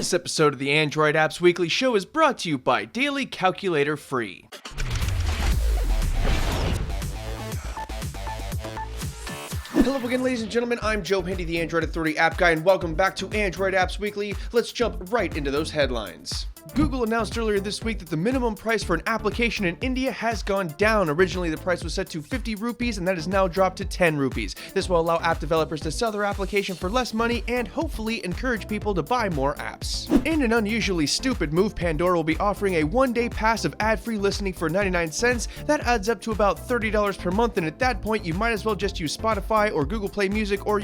This episode of the Android Apps Weekly Show is brought to you by Daily Calculator Free. Hello again, ladies and gentlemen, I'm Joe Handy, the Android Authority App Guy, and welcome back to Android Apps Weekly. Let's jump right into those headlines. Google announced earlier this week that the minimum price for an application in India has gone down. Originally, the price was set to 50 rupees, and that has now dropped to 10 rupees. This will allow app developers to sell their application for less money and hopefully encourage people to buy more apps. In an unusually stupid move, Pandora will be offering a one-day pass of ad-free listening for 99 cents. That adds up to about $30 per month, and at that point, you might as well just use Spotify or Google Play Music or,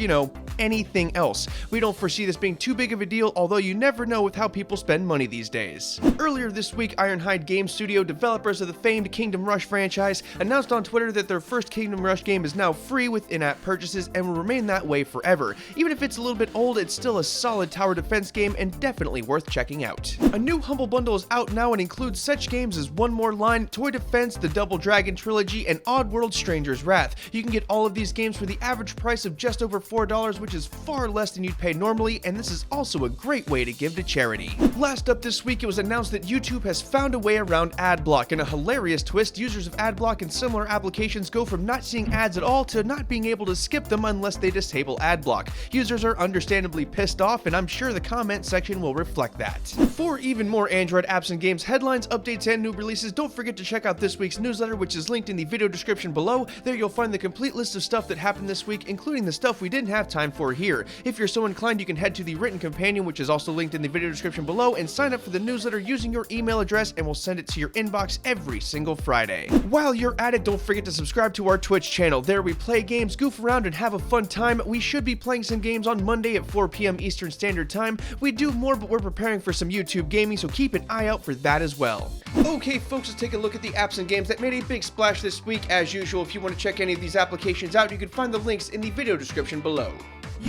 anything else. We don't foresee this being too big of a deal, although you never know with how people spend money these days. Earlier this week, Ironhide Game Studio, developers of the famed Kingdom Rush franchise, announced on Twitter that their first Kingdom Rush game is now free with in-app purchases and will remain that way forever. Even if it's a little bit old, it's still a solid tower defense game and definitely worth checking out. A new Humble Bundle is out now and includes such games as One More Line, Toy Defense, the Double Dragon Trilogy, and Oddworld Stranger's Wrath. You can get all of these games for the average price of just over $4, which is far less than you'd pay normally, and this is also a great way to give to charity. Last up this week, it was announced that YouTube has found a way around AdBlock. In a hilarious twist, users of AdBlock and similar applications go from not seeing ads at all to not being able to skip them unless they disable AdBlock. Users are understandably pissed off, and I'm sure the comment section will reflect that. For even more Android apps and games headlines, updates, and new releases, don't forget to check out this week's newsletter, which is linked in the video description below. There you'll find the complete list of stuff that happened this week, including the stuff we didn't have time for here. If you're so inclined, you can head to the written companion, which is also linked in the video description below, and sign up for the newsletter using your email address, and we'll send it to your inbox every single Friday. While you're at it, don't forget to subscribe to our Twitch channel. There we play games, goof around, and have a fun time. We should be playing some games on Monday at 4 p.m. Eastern Standard Time. We do more, but we're preparing for some YouTube gaming, so keep an eye out for that as well. Okay, folks, let's take a look at the apps and games that made a big splash this week. As usual, if you want to check any of these applications out, you can find the links in the video description below.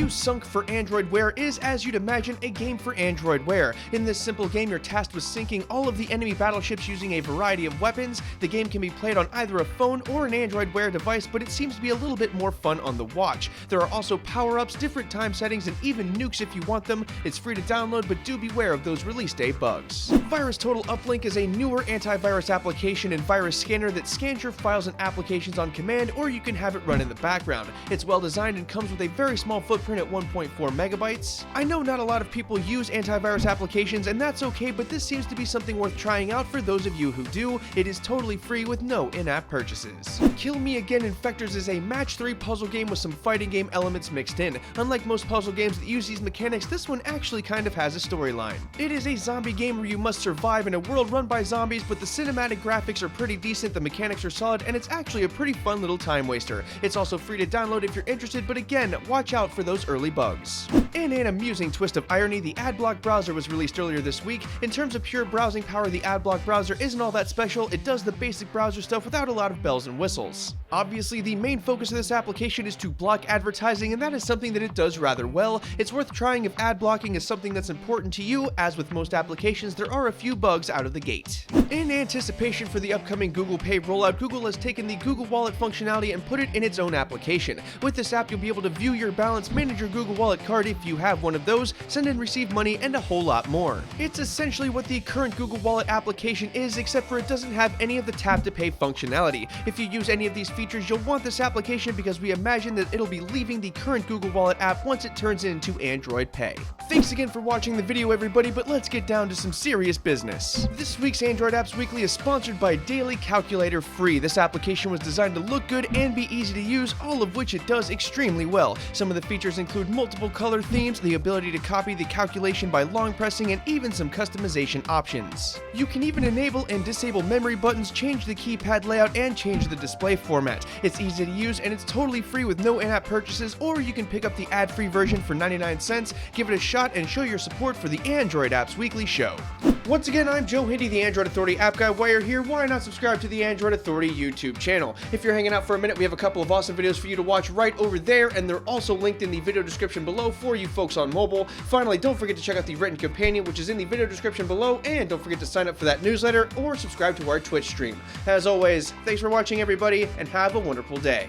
Sunk for Android Wear is, as you'd imagine, a game for Android Wear. In this simple game, you're tasked with sinking all of the enemy battleships using a variety of weapons. The game can be played on either a phone or an Android Wear device, but it seems to be a little bit more fun on the watch. There are also power-ups, different time settings, and even nukes if you want them. It's free to download, but do beware of those release day bugs. VirusTotal Uplink is a newer antivirus application and virus scanner that scans your files and applications on command, or you can have it run in the background. It's well designed and comes with a very small footprint at 1.4 megabytes. I know not a lot of people use antivirus applications, and that's okay, but this seems to be something worth trying out for those of you who do. It is totally free with no in-app purchases. Kill Me Again Infectors is a match 3 puzzle game with some fighting game elements mixed in. Unlike most puzzle games that use these mechanics, this one actually kind of has a storyline. It is a zombie game where you must survive in a world run by zombies, but the cinematic graphics are pretty decent, the mechanics are solid, and it's actually a pretty fun little time waster. It's also free to download if you're interested, but again, watch out for those early bugs. In an amusing twist of irony, the AdBlock Browser was released earlier this week. In terms of pure browsing power, the AdBlock Browser isn't all that special. It does the basic browser stuff without a lot of bells and whistles. Obviously, the main focus of this application is to block advertising, and that is something that it does rather well. It's worth trying if ad blocking is something that's important to you. As with most applications, there are a few bugs out of the gate. In anticipation for the upcoming Google Pay rollout, Google has taken the Google Wallet functionality and put it in its own application. With this app, you'll be able to view your balance, manage your Google Wallet card if you have one of those, send and receive money, and a whole lot more. It's essentially what the current Google Wallet application is, except for it doesn't have any of the tap to pay functionality. If you use any of these features, you'll want this application because we imagine that it'll be leaving the current Google Wallet app once it turns into Android Pay. Thanks again for watching the video, everybody, but let's get down to some serious business. This week's Android Apps Weekly is sponsored by Daily Calculator Free. This application was designed to look good and be easy to use, all of which it does extremely well. Some of the features include multiple color themes, the ability to copy the calculation by long pressing, and even some customization options. You can even enable and disable memory buttons, change the keypad layout, and change the display format. It's easy to use and it's totally free with no in-app purchases, or you can pick up the ad-free version for 99 cents, give it a shot, and show your support for the Android Apps Weekly show. Once again, I'm Joe Handy, the Android Authority App Guy. While you're here, why not subscribe to the Android Authority YouTube channel? If you're hanging out for a minute, we have a couple of awesome videos for you to watch right over there, and they're also linked in the video description below for you folks on mobile. Finally, don't forget to check out the written companion, which is in the video description below, and don't forget to sign up for that newsletter or subscribe to our Twitch stream. As always, thanks for watching, everybody, and have a wonderful day.